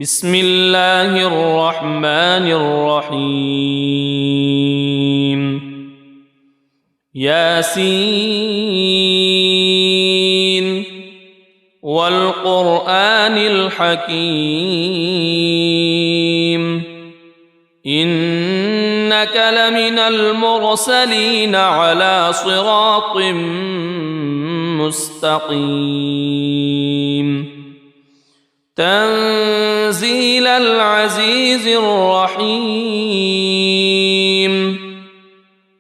بسم الله الرحمن الرحيم ياسين والقرآن الحكيم إنك لمن المرسلين على صراط مستقيم تنزيل العزيز الرحيم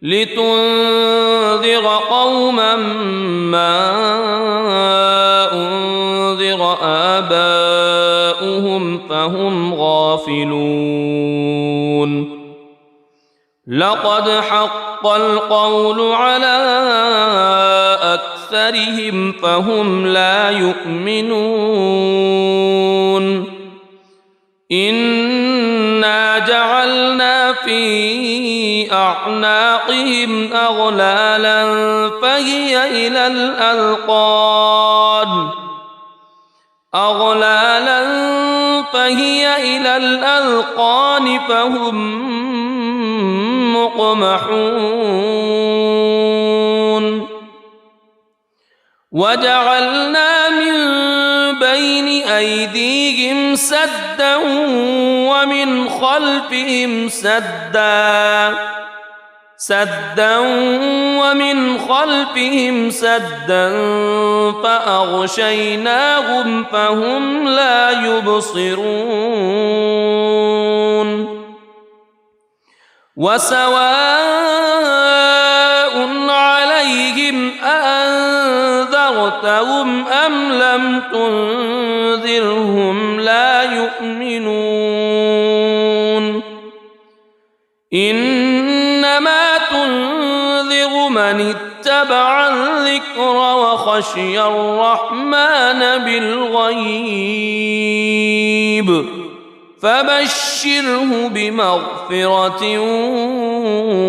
لتنذر قوما ما أنذر آباؤهم فهم غافلون لقد حق القول على أكثرهم فهم لا يؤمنون إنا جعلنا في أعناقهم أغلالا فهي إلى الأذقان فهم مقمحون وجعلنا من بين أيديهم سدا ومن خلفهم سدا فأغشيناهم فهم لا يبصرون وسواء عليهم أأنذرتهم أم لم تنذرهم لا يؤمنون إنما تنذر من اتبع الذكر وخشي الرحمن بالغيب فبشره بمغفرة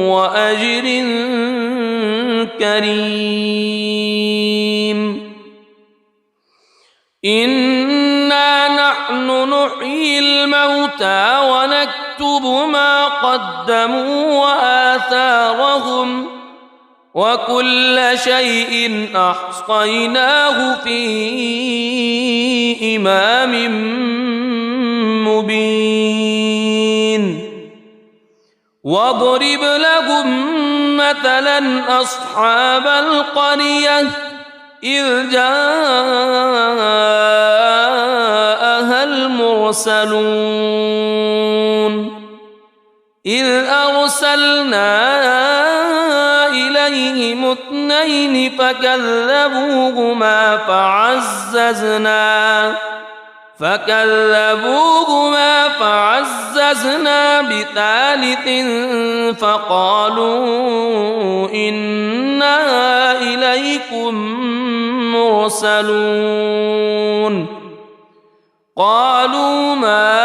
وأجر كريم إنا نحن نحيي الموتى ونكتب ما قدموا وآثارهم وكل شيء أحصيناه في إمام مبين واضرب لهم مثلا أصحاب القرية إذ جاءها المرسلون إذ أرسلنا إليهم اثنين فكذبوهما فعززنا بثالث فقالوا إنا إليكم مرسلون قالوا ما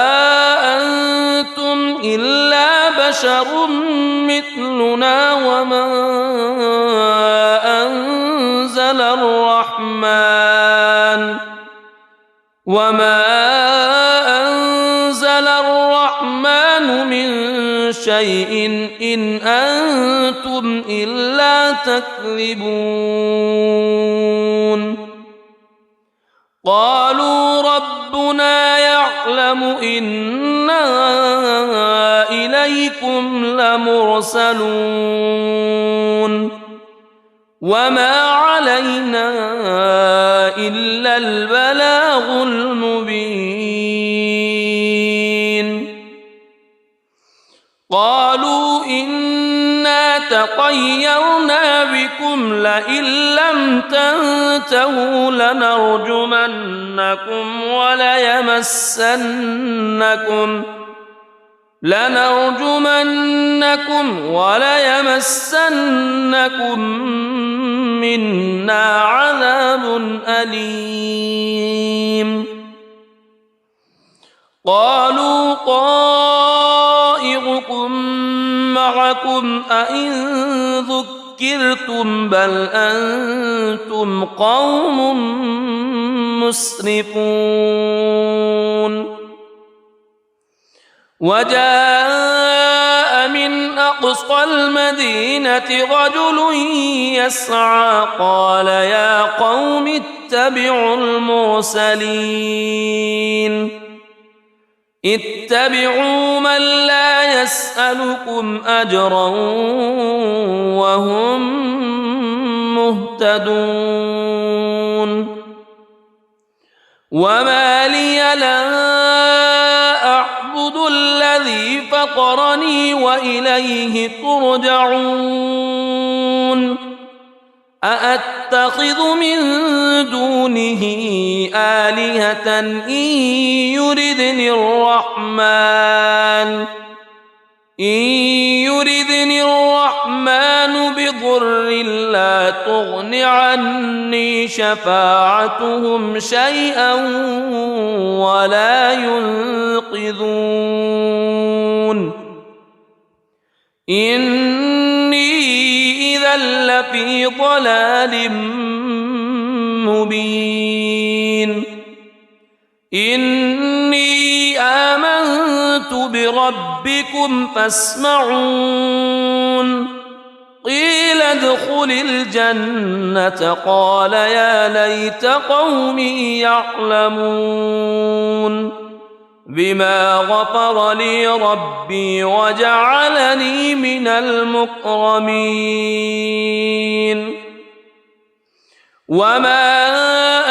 أنتم إلا بشر مثلنا وما أنزل الرحمن من شيء إن أنتم إلا تكذبون قالوا ربنا يعلم إنا إليكم لمرسلون وما علينا إلا البلاغ المبين قالوا إنا تطيرنا بكم لئن لم تنتهوا لنرجمنكم وليمسنكم منا عذاب أليم قالوا طائركم معكم أئن ذكرتم بل أنتم قوم مسرفون وجاء من أقصى المدينة رجل يسعى قال يا قوم اتبعوا المرسلين اتبعوا من لا يسألكم أجرا وهم مهتدون وما لي لا أعبد الذي فطرني وإليه ترجعون أأتخذ من دونه آلهة إن يردني الرحمن بضر لا تغن عني شفاعتهم شيئا ولا ينقذون إني إذا لفي ضلال مبين إني آمنت بربكم فاسمعون قيل ادخل الجنة قال يا ليت قومي يعلمون بما غفر لي ربي وجعلني من المكرمين وما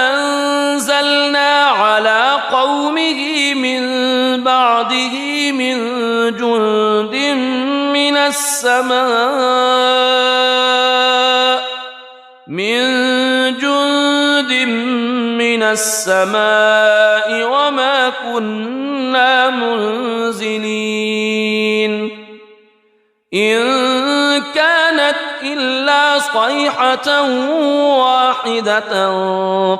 أنزلنا على قومه من بعده من جند من السماء وما كنا منزلين إن كانت إلا صيحة واحدة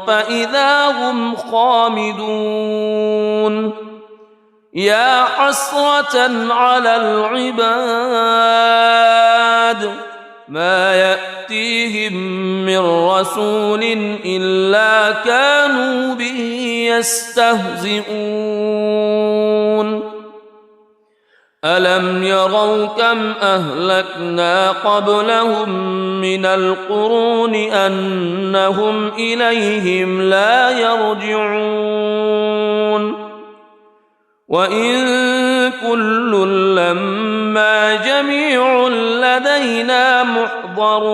فإذا هم خامدون يا حسرة على العباد ما يأتيهم من رسول إلا كانوا به يستهزئون ألم يروا كم أهلكنا قبلهم من القرون أنهم إليهم لا يرجعون وإن كل لما جميع لدينا محضرون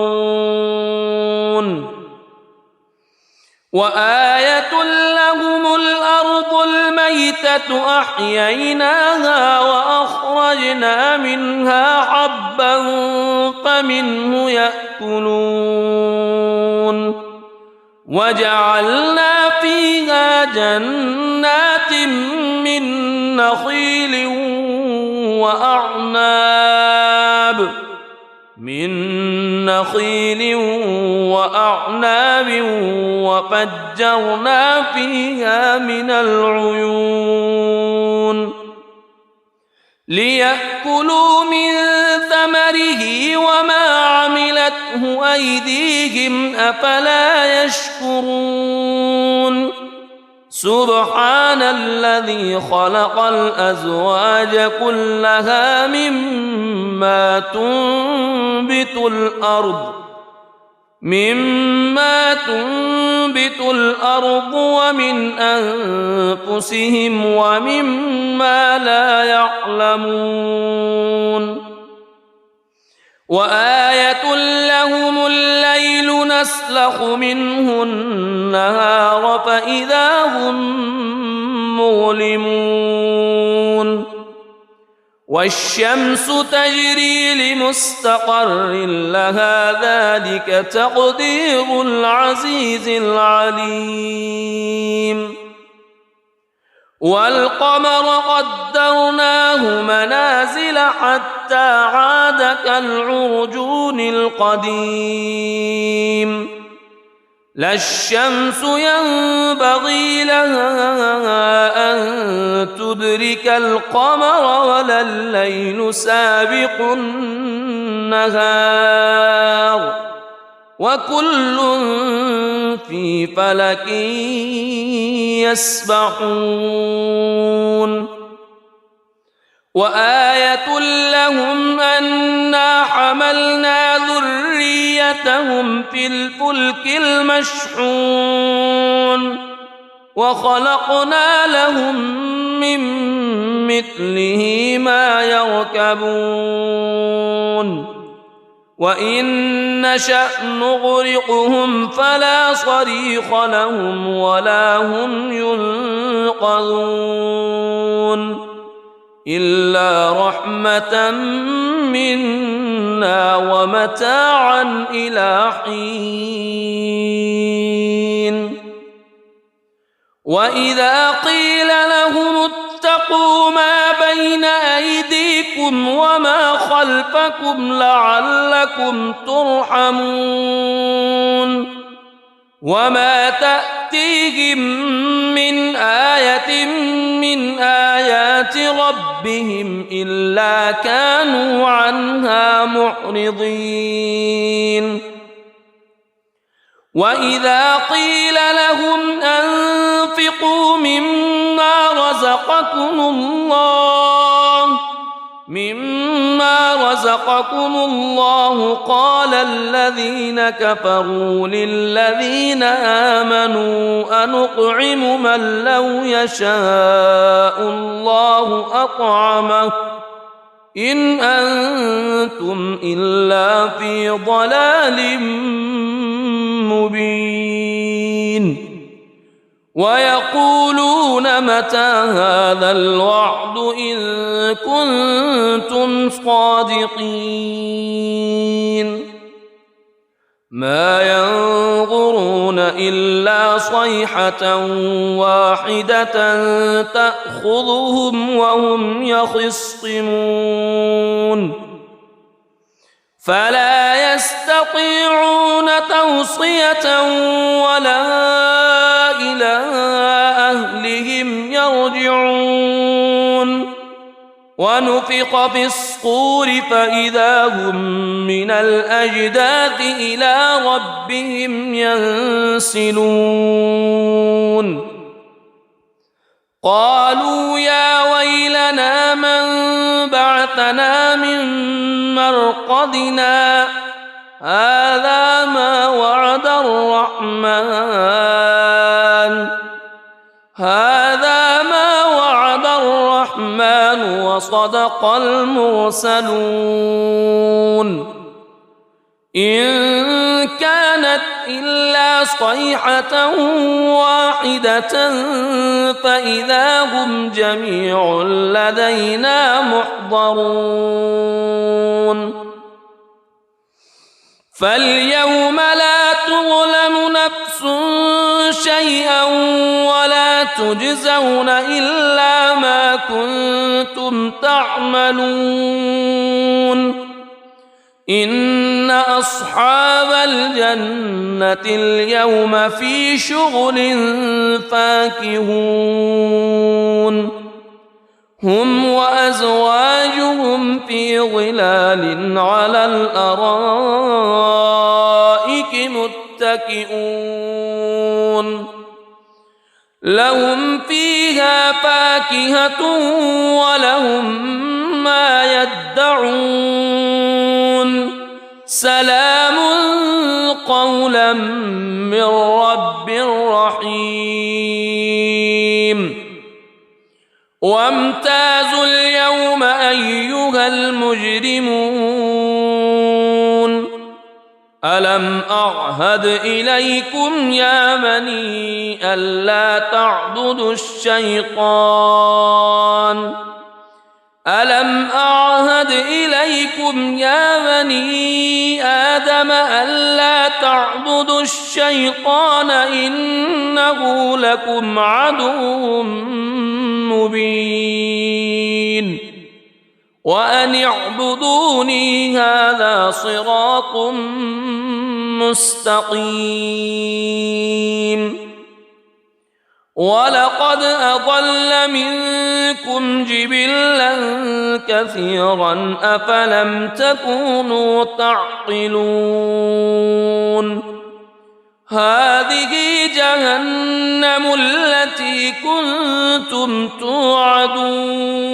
وآية لهم الأرض الميتة أحييناها وأخرجنا منها حبا فمنه يأكلون وجعلنا فيها جنات من نخيل وأعناب وفجرنا فيها من العيون ليأكلوا من ثمره وما عملته أيديهم أفلا يشكرون سبحان الذي خلق الأزواج كلها مما تنبت الأرض ومن أنفسهم ومما لا يعلمون وآية لهم الليل نسلخ منه النهار فإذا هم مظلمون والشمس تجري لمستقر لها ذلك تقدير العزيز العليم والقمر قدرناه منازل حتى عاد كالعرجون القديم لا الشمس ينبغي لها أن تدرك القمر ولا الليل سابق النهار وكل في فلك يسبحون وآية لهم أنا حملنا ذريتهم في الفلك المشحون وخلقنا لهم من مثله ما يركبون وإن نشأ نغرقهم فلا صريخ لهم ولا هم ينقذون إلا رحمة منا ومتاعا إلى حين وإذا قيل لهم اتقوا ما بين أيديكم وما خلفكم لعلكم ترحمون وما تأتيهم من آية من آيات ربهم إلا كانوا عنها معرضين وإذا قيل لهم أنفقوا مما رزقكم الله قال الذين كفروا للذين آمنوا أنطعم من لو يشاء الله أطعمه إن أنتم إلا في ضلال مبين ويقولون متى هذا الوعد إن كنتم صادقين ما ينظرون إلا صيحة واحدة تأخذهم وهم يخصمون فلا يستطيعون توصية ولا إلى أهلهم يرجعون ونفخ في الصور فإذا هم من الأجداث إلى ربهم ينسلون قالوا يا ويلنا من بعثنا من مرقدنا هذا ما وعد الرحمن وصدق المرسلون إن كانت إلا صيحة واحدة فإذا هم جميع لدينا محضرون فاليوم لا تظلم نفس شيئا ولا تجزون إلا ما كنتم تعملون إن أصحاب الجنة اليوم في شغل فاكهون هم وأزواجهم في ظلال على الأرائك متكئون لهم فيها فاكهة ولهم ما يدعون سلام قولا من رب رحيم وامتازوا اليوم أيها المجرمون ألم أعهد إليكم يا بني ألا تعبدوا الشيطان ألم أعهد إليكم يا بني آدم ألا تعبدوا الشيطان إنه لكم عدو مبين وأن اعبدوني هذا صراط مستقيم ولقد أضل منكم جبلا كثيرا أفلم تكونوا تعقلون هذه جهنم التي كنتم توعدون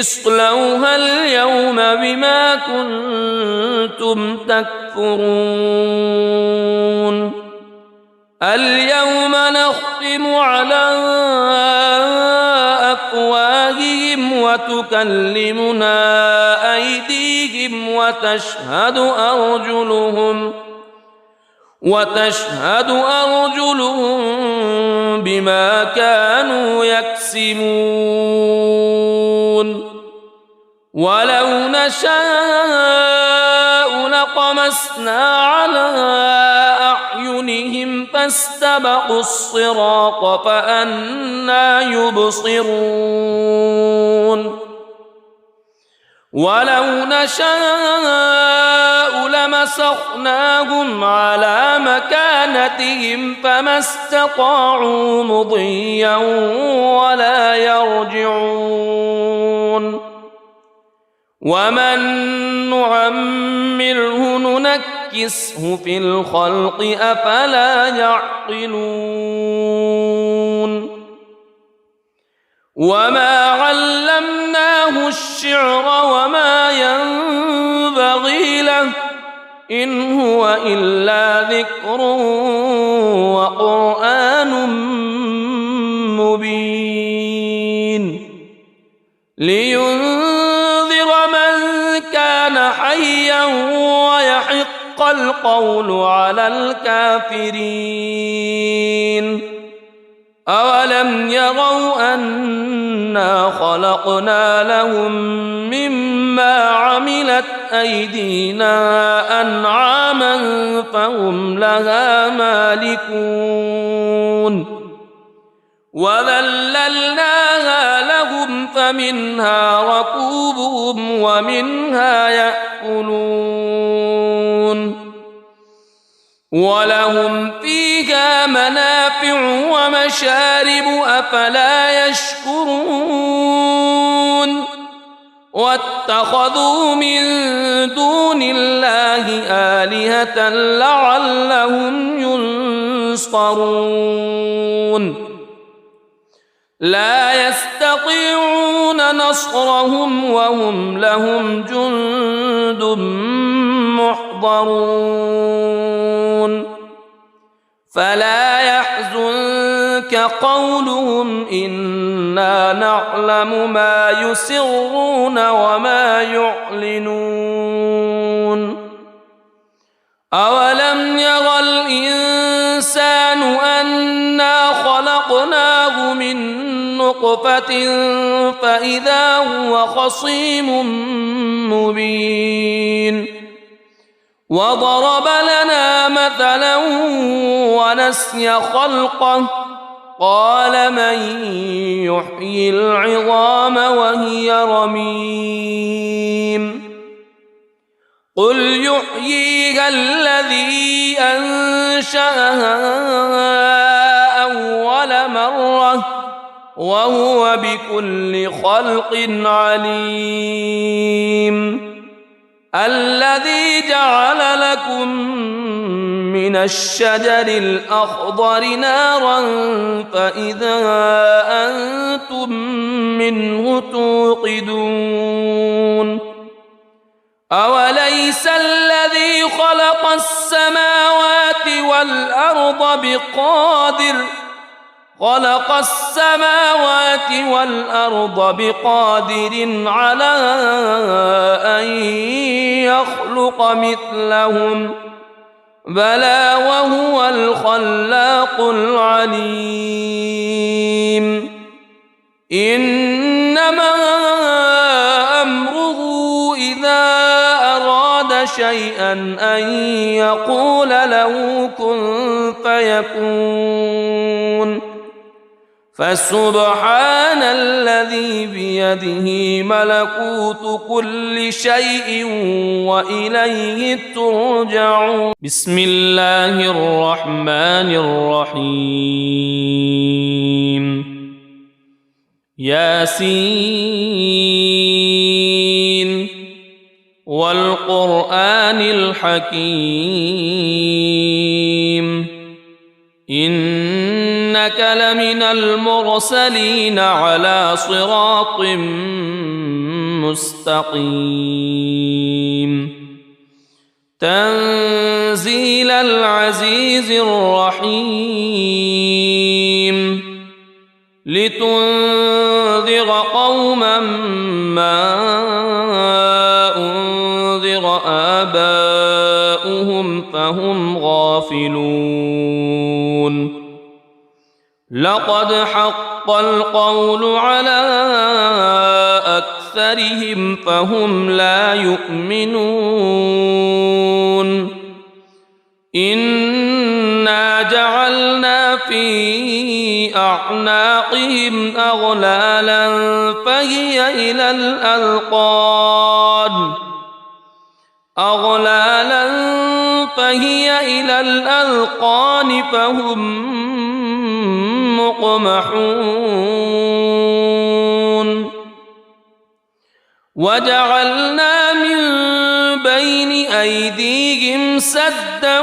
اصلوها اليوم بما كنتم تكفرون اليوم نختم على أفواههم وتكلمنا أيديهم وتشهد أرجلهم بما كانوا يكسبون ولو نشاء لطمسنا على أعينهم فاستبقوا الصراط فأنى يبصرون ولو نشاء لمسخناهم على مكانتهم فما استطاعوا مضيا ولا يرجعون ومن نعمره ننكسه في الخلق أفلا يعقلون وما علمناه الشعر وما ينبغي له إن هو إلا ذكر وقرآن مبين لينذر من كان حيا ويحق القول على الكافرين أولم يروا أنا خلقنا لهم مما عملت أيدينا أنعاما فهم لها مالكون وذللناها لهم فمنها ركوبهم ومنها يأكلون ولهم فيها منافع ومشارب أفلا يشكرون واتخذوا من دون الله آلهة لعلهم ينصرون لا يستطيعون نصرهم وهم لهم جند محضرون فلا يحزنك قولهم إنا نعلم ما يسرون وما يعلنون أولم ير الإنسان أنا خلقناه من نطفة فإذا هو خصيم مبين وضرب لنا مثلا ونسي خلقه قال من يحيي العظام وهي رميم قل يحييها الذي أنشأها أول مرة وهو بكل خلق عليم الذي جعل لكم من الشجر الأخضر نارا فإذا أنتم منه توقدون أوليس الذي خلق السماوات والأرض بقادر على أن يخلق مثلهم بلى وهو الخلاق العليم إنما أمره إذا أراد شيئا أن يقول له كن فيكون فسبحان الذي بيده ملكوت كل شيء وإليه ترجعون بسم الله الرحمن الرحيم ياسين والقرآن الحكيم إنك لمن المرسلين على صراط مستقيم تنزيل العزيز الرحيم لتنذر قوما ما أنذر آباؤهم فهم غافلون لقد حق القول على أكثرهم فهم لا يؤمنون إنا جعلنا في أعناقهم أغلالا فهي إلى الأذقان فهم مقمحون وجعلنا من بين أيديهم سدا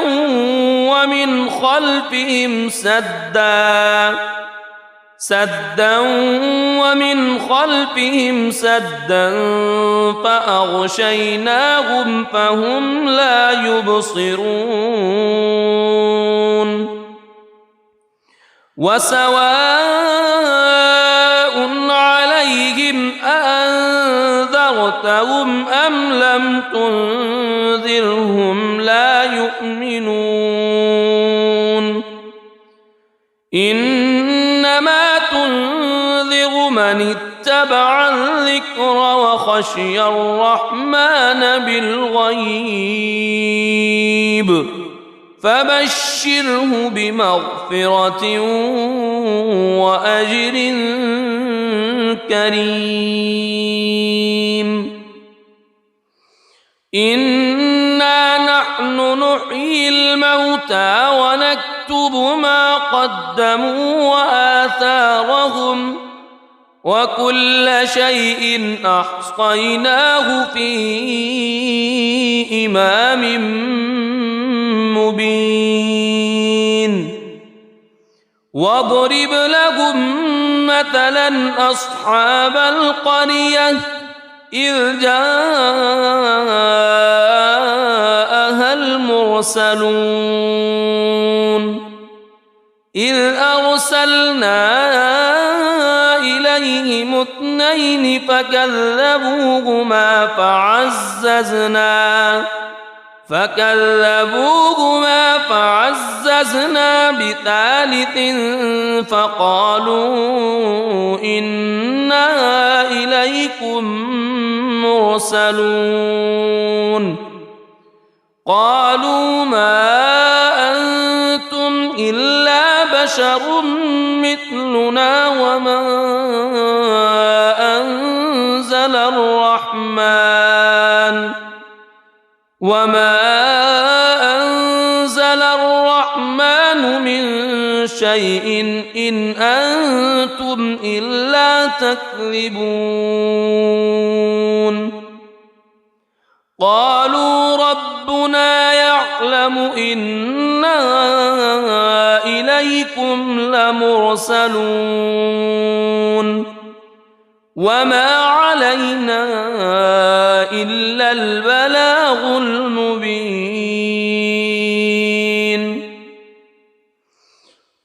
ومن خلفهم سدا فأغشيناهم فهم لا يبصرون وسواء عليهم أأنذرتهم أم لم تنذرهم لا يؤمنون إنما تنذر من اتبع الذكر وخشي الرحمن بالغيب فبشره بمغفرة وأجر كريم إنا نحن نحيي الموتى ونكتب ما قدموا وآثارهم وكل شيء أحصيناه في إمام مبين واضرب لهم مثلا أصحاب القرية إذ جاءها المرسلون إذ أرسلنا إليهم اثنين فكذبوهما فعززنا بثالث فقالوا إنا إليكم مرسلون قالوا ما أنتم إلا بشر مثلنا وما أنزل الرحمن من شيء إن أنتم إلا تكذبون قالوا ربنا يعلم إنا إليكم لمرسلون وما علينا إلا البلاغ المبين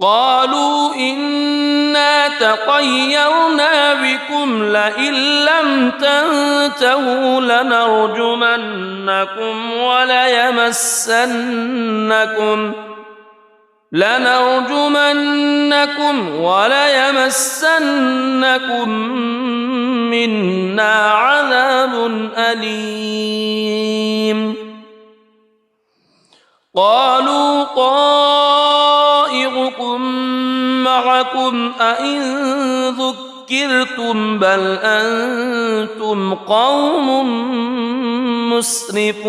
قالوا إنا تطيرنا بكم لئن لم تنتهوا لنرجمنكم وليمسنكم منا عذاب أليم قالوا طائركم معكم أئن ذكرتم بل أنتم قوم مسرفون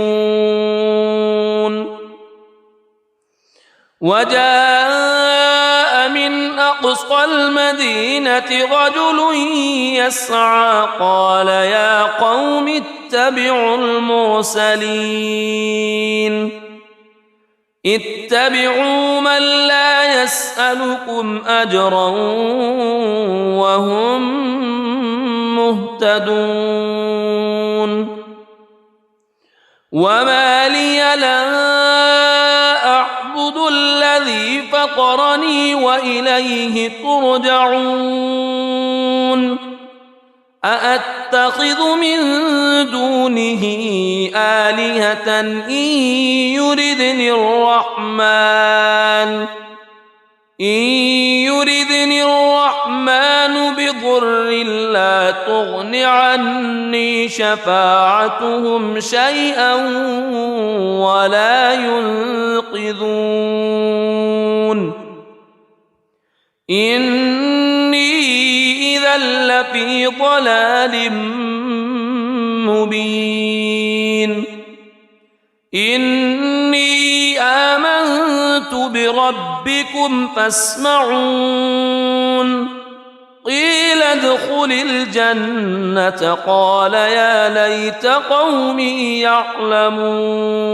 وجاء من أقصى المدينة رجل يسعى قال يا قوم اتبعوا من لا يسألكم أجرا وهم مهتدون مهتدون وما لي لا أعبد الذي فطرني وإليه ترجعون أأتخذ من دونه آلهة إن يردني الرحمن بضر لا تغن عني شفاعتهم شيئا ولا ينقذون إني إذا لفي ضلال مبين إني آمنت بربكم فاسمعون قيل ادخل الجنة قال يا ليت قومي يعلمون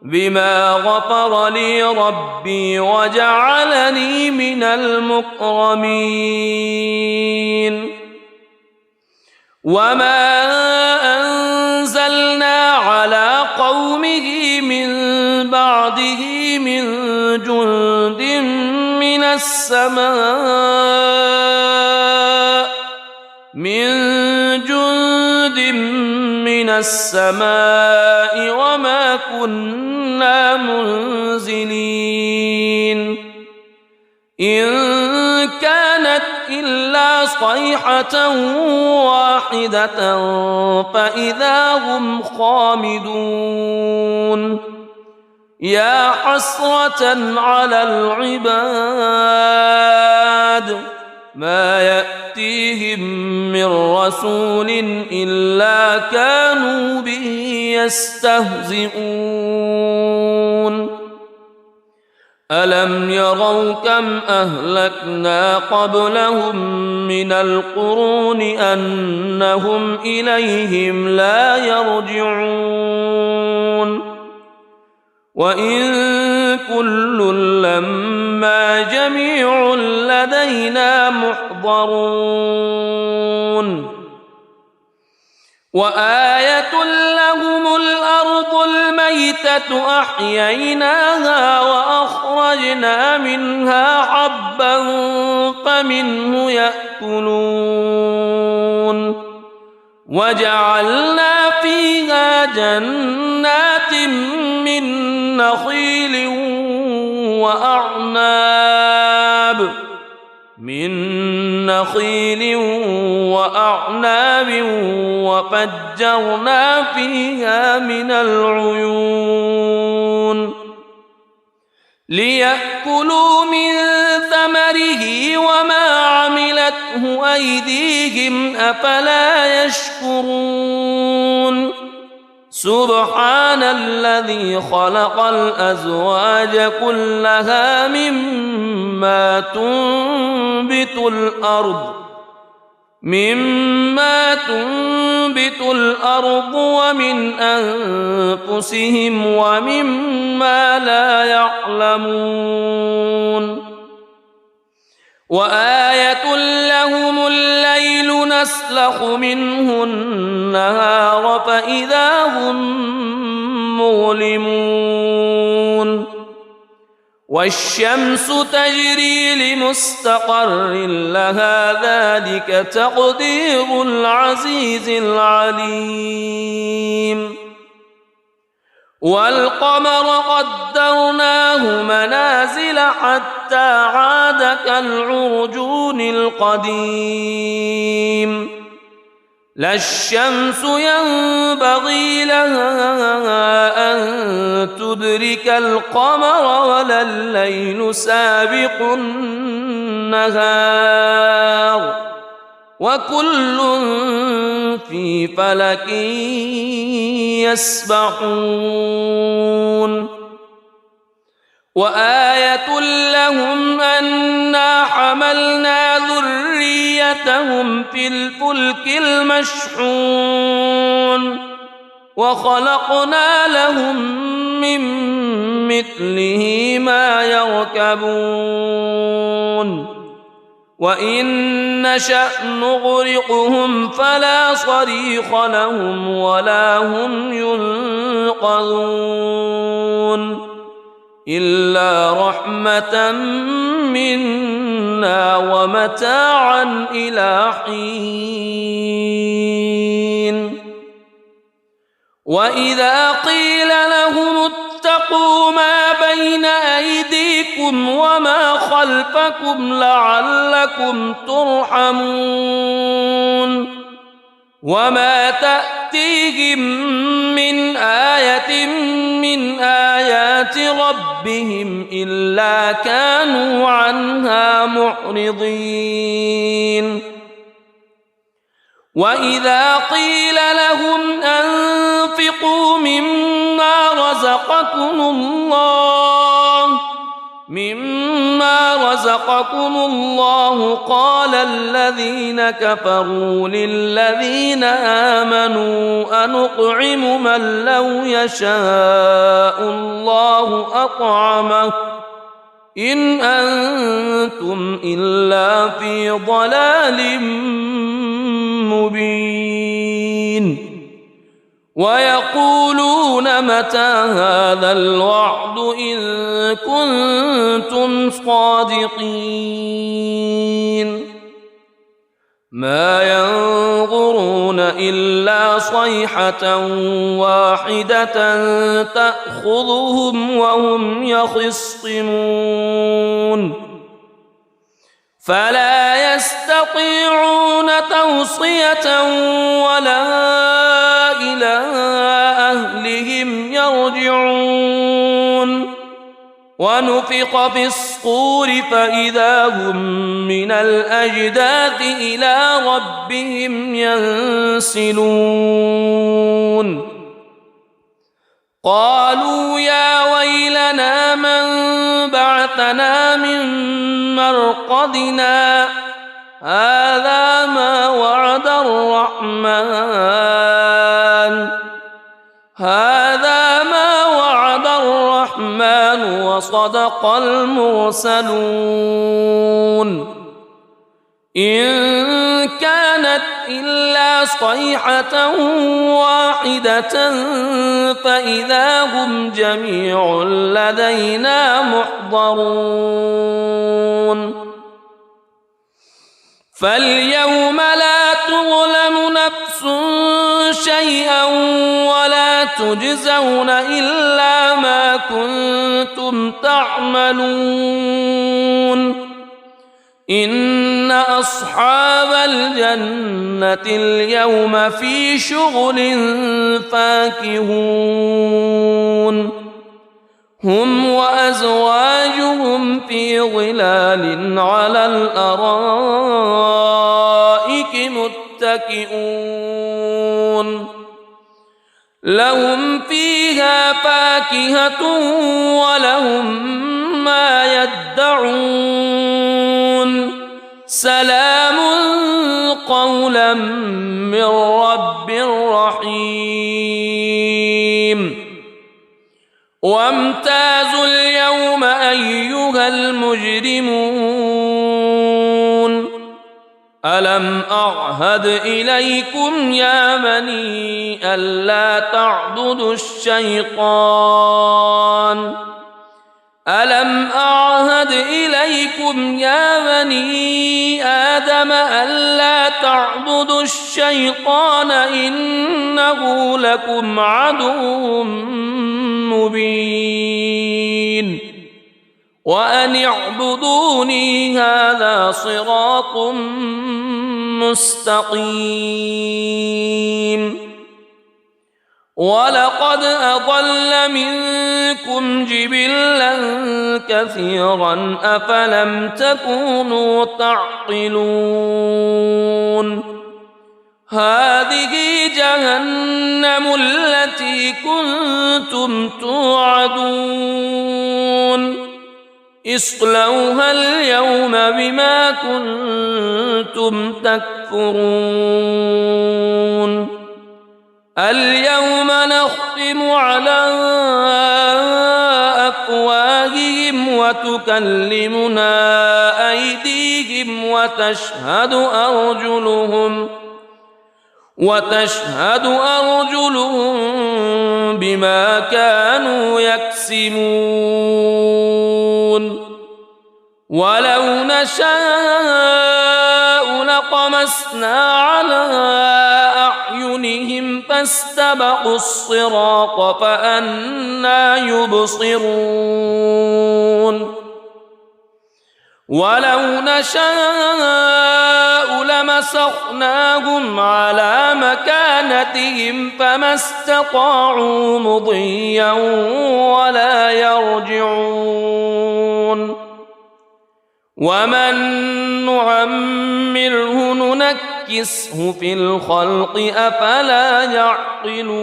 بما غفر لي ربي وجعلني من المكرمين وما أنزلنا على قومه من بعده من جند من السماء وما كنا منزلين إن كانت إلا صيحة واحدة فإذا هم خامدون يا حسرة على العباد ما يأتيهم من رسول إلا كانوا به يستهزئون ألم يروا كم أهلكنا قبلهم من القرون أنهم إليهم لا يرجعون وإن كل لما جميع لدينا محضرون وآية لهم الأرض الميتة أحييناها وأخرجنا منها حبا فمنه يأكلون وجعلنا فيها جنات من نخيل وأعناب وفجرنا فيها من العيون ليأكلوا من ثمره وما عملته أيديهم أفلا يشكرون سبحان الذي خلق الأزواج كلها مما تنبت الأرض ومن أنفسهم ومما لا يعلمون وآية لهم الليل نسلخ منه النهار فإذا هم مظلمون والشمس تجري لمستقر لها ذلك تقدير العزيز العليم والقمر قدرناه منازل حتى عاد كالعرجون القديم لا الشمس ينبغي لها أن تدرك القمر ولا الليل سابق النهار وكل في فلك يسبحون وآية لهم أنا حملنا ذريتهم في الفلك المشحون وخلقنا لهم من مثله ما يركبون وإن نشأ نغرقهم فلا صريخ لهم ولا هم ينقذون إلا رحمة منا ومتاعا إلى حين وإذا قيل لهم اتقوا ما بين أيديكم وما خلفكم لعلكم ترحمون وما تأتيهم من آية من آيات ربهم إلا كانوا عنها معرضين وإذا قيل لهم أنفقوا مما رزقكم الله قال الذين كفروا للذين آمنوا أنطعم من لو يشاء الله أطعمه إن أنتم إلا في ضلال مبين ويقولون متى هذا الوعد إن كنتم صادقين ما ينظرون إلا صيحة واحدة تأخذهم وهم يخصمون فلا يستطيعون توصية ولا إلى أهلهم يرجعون ونفخ في الصور فإذا هم من الأجداث إلى ربهم ينسلون قالوا يا ويلنا من بعثنا من مرقدنا هذا ما وعد الرحمن وصدق المرسلون إن كانت إلا صيحة واحدة فإذا هم جميع لدينا محضرون فاليوم لا تظلم نفس شيئا ولا تجزون إلا ما كنتم تعملون إن أصحاب الجنة اليوم في شغل فاكهون هم وأزواجهم في ظلال على الأرائك متكئون لهم فيها فاكهة ولهم ما يدعون سلام قولا من رب رحيم وامتازوا اليوم أيها المجرمون ألم أعهد إليكم يا بني ألا تعبدوا الشيطان ألم أعهد إليكم يا بني آدم ألا تعبدوا الشيطان إنه لكم عدو مبين وأن اعبدوني هذا صراط مستقيم ولقد أضل منكم جبلا كثيرا أفلم تكونوا تعقلون هذه جهنم التي كنتم توعدون اصلوها اليوم بما كنتم تكفرون اليوم نختم على أفواههم وتكلمنا أيديهم وتشهد أرجلهم بما كانوا يكسبون ولو نشاء لطمسنا على أعينهم فاستبقوا الصراط فأنى يبصرون ولو نشاء لمسخناهم على مكانتهم فما استطاعوا مضيا ولا يرجعون ومن نعمره ننكسه في الخلق أفلا يعقلون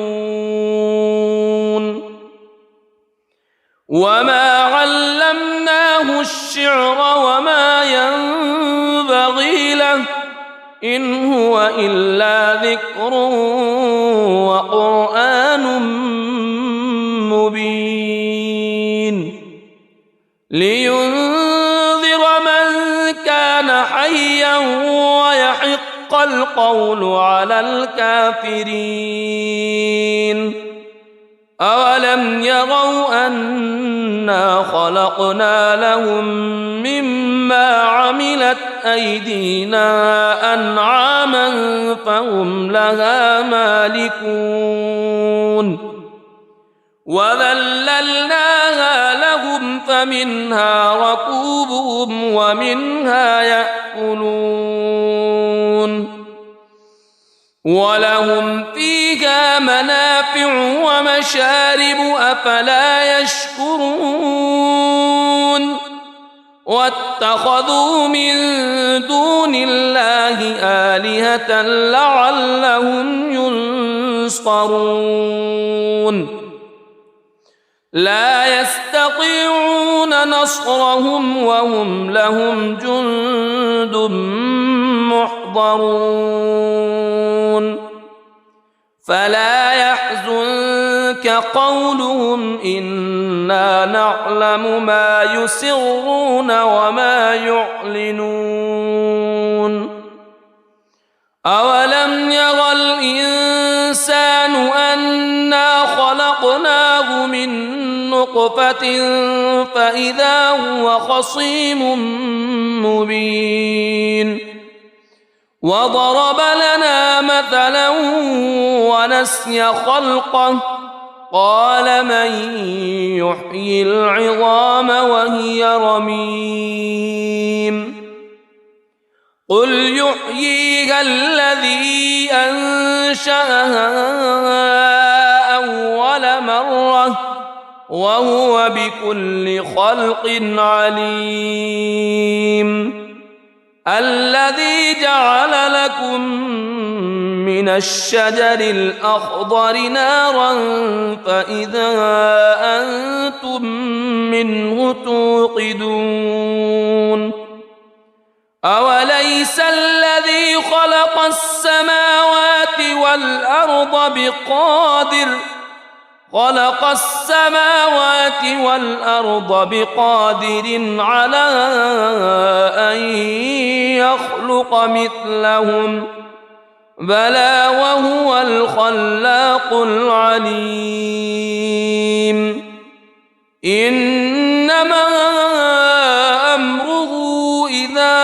وما علمناه الشعر وما ينبغي له إن هو إلا ذكر وقرآن مبين لينذر من كان حيا ويحق القول على الكافرين أولم يروا أنا خلقنا لهم مما عملت أيدينا أنعاما فهم لها مالكون وذللناها لهم فمنها ركوبهم ومنها يأكلون ولهم فيها منافع ومشارب أفلا يشكرون واتخذوا من دون الله آلهة لعلهم ينصرون لا يستطيعون نصرهم وهم لهم جند محضرون فلا يحزنك قولهم إنا نعلم ما يسرون وما يعلنون أولم ير الإنسان أنا خلقناه من نطفة فإذا هو خصيم مبين وضرب لنا مثلا ونسي خلقه قال من يحيي العظام وهي رميم قل يحييها الذي أنشأها أول مرة وهو بكل خلق عليم الذي جعل لكم من الشجر الأخضر نارا فإذا أنتم منه توقدون أوليس الذي خلق السماوات والأرض بقادر على أن يخلق مثلهم بلى وهو الخلاق العليم إنما أمره إذا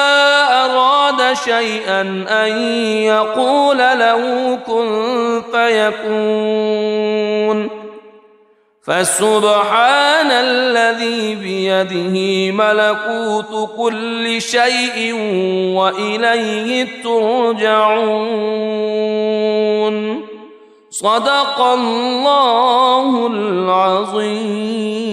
أراد شيئا أن يقول له كن فيكون فسبحان الذي بيده ملكوت كل شيء وإليه ترجعون صدق الله العظيم.